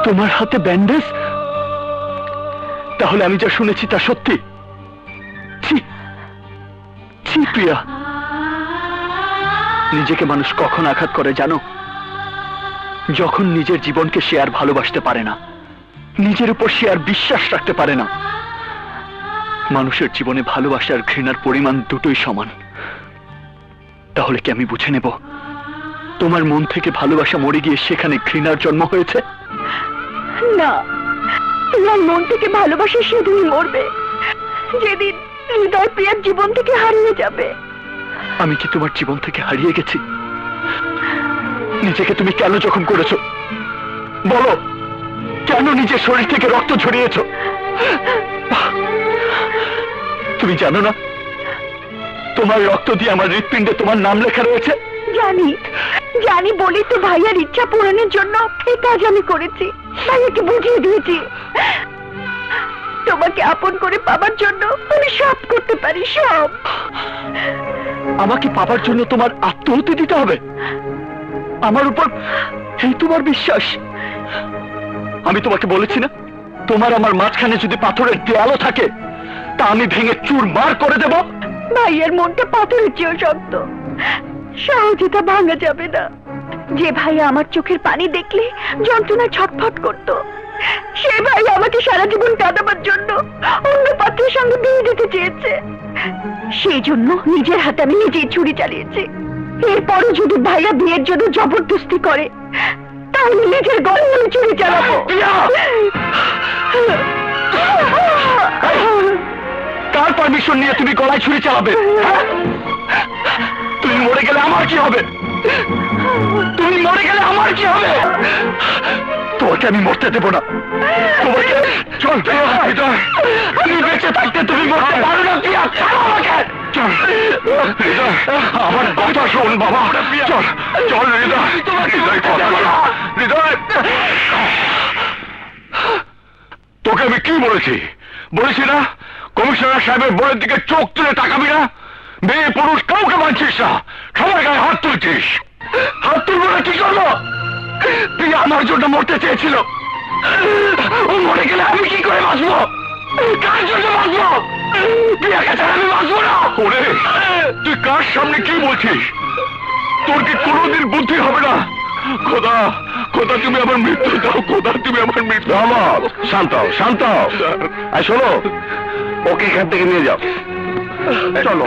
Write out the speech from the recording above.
তোমার হাতে ব্যান্ডেজ? তাহলে আমি যা শুনেছি তা সত্যি? ছি ছি প্রিয়া, নিজেকে মানুষ কখন আঘাত করে জানো? যখন নিজের জীবনকে সে আর ভালোবাসতে পারে না, নিজের উপর সে আর বিশ্বাস রাখতে পারে না। মানুষের জীবনে ভালোবাসা আর ঘৃণার পরিমাণ দুটোই সমান। তাহলে কি আমি বুঝে নেব তোমার মন থেকে ভালোবাসা মরে গিয়ে সেখানে ঘৃণার জন্ম হয়েছে? না, তোমার মন থেকে ভালোবাসা সেদিনই মরবে যেদিন হৃদয় প্রিয়ার জীবন থেকে হারিয়ে যাবে। আমি কি তোমার জীবন থেকে হারিয়ে গেছি? নিজেকে তুমি কেন জখম করেছো বলো? কেন নিজের শরীর থেকে রক্ত ঝরিয়েছো? তুমি জানো না তোমার রক্ত দিয়ে আমার হৃৎপিণ্ডে তোমার নাম লেখা রয়েছে? জানি, জানি বলি তো ভাইয়ার ইচ্ছা পূরণের জন্য এই কাজ আমি করেছি। ভাইয়াকে বুঝিয়ে দিয়েছি তোমাকে আপন করে পাবার জন্য আমি সব করতে পারি, সব। আমাকে পাবার জন্য তোমার আত্মহত্যা দিতে হবে? আমার উপর এই তোমার বিশ্বাস? আমি তোমাকে বলেছি না তোমার আমার মাঝখানে যদি পাথরের দেয়ালও থাকে তা আমি ভেঙে চুরমার করে দেব। ভাইয়ের মনটা পাথরের চেয়েও শক্ত, সহজে তা ভাঙা যাবে না। যে ভাই আমার চোখের পানি দেখলে যন্ত্রণায় ছটফট করত, সে ভাই আমাকে সারা জীবন কাঁদাবার জন্য অন্য পাত্রের সঙ্গে বিয়ে দিতে চেয়েছে। সেই জন্য নিজের হাতে আমি নিজেই ছুরি চালিয়েছি। এরপরও যদি ভাইয়া বিয়ের জন্য জবরদস্তি করে তাহলে নিজের গলায় আমি ছুরি চালাবো। কার পারমিশন নিয়ে তুমি গলায় ছুরি চালাবে? তুমি মরে গেলে আমার কি হবে? তুমি মরে গেলে আমার কি হবে? তোমাকে আমি মরতে দেব না। তোমাকে চল, তুমি বেঁচে থাকতে তুমি মরতে পারো না। প্রিয়া, ছাড়ো আমাকে। চল আমার কথা শোন বাবা। চল চল হৃদয়, হৃদয়, তোকে আমি কি বলেছি? বলেছি না কমিশনার সাহেবের বোনের দিকে চোখ তুলে তাকাবি না? মেয়ে পুরুষ কাউকে মানছিস না, সবার গায়ে হাত তুলছিস। হাত তুলবো না কি করবো? প্রিয়া আমার জন্য মরতে চেয়েছিল, ও মরে গেলে আমি কি করে বাঁচবো? কার জন্য বাঁচবো? প্রিয়াকে ছাড়া আমি বাঁচবো না। ওরে তুই কার সামনে কি বলছিস? তোর কি কোনোদিন বুদ্ধি হবে না? খোদা, খোদা তুমি আমার মৃত্যু দাও। খোদা তুমি আমার মৃত্যু। শান্ত হও, শান্ত হও। আর শোনো, ওকে এখান থেকে নিয়ে যাও। চলো।